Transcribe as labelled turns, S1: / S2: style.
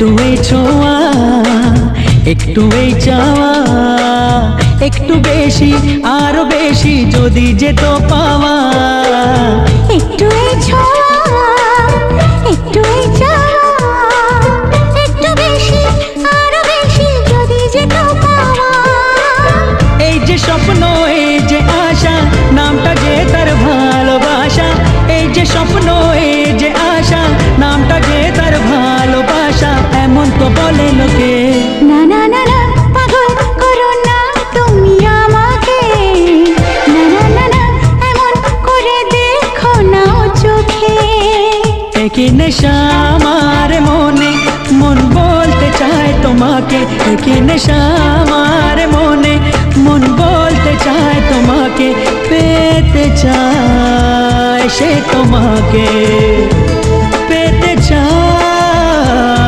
S1: একটু এই ছোঁয়া, একটু এই চাওয়া, একটু বেশি আরো বেশি যদি যেত পাওয়া।
S2: একটু এই ছোঁয়া, একটু এই চাওয়া, একটু বেশি আরো বেশি যদি যেত পাওয়া।
S1: এই যে স্বপ্ন, এই যে আশা, নামটা যে তার ভালোবাসা। এই যে স্বপ্ন, এই যে আশা, নামটা যে তার ভালোবাসা। এমন তো বলে লোকে।
S2: না না না না, পাগল করো না তুমি আমাকে। না না না না, এমন করে দেখো না চোখে।
S1: একই নেশা আমার মনে, মন বলতে চায় তোমাকে। একই নেশা আমার মনে, মন বলতে চায় তোমাকে। পেতে চায় সে তোমাকে, পেতে চায়।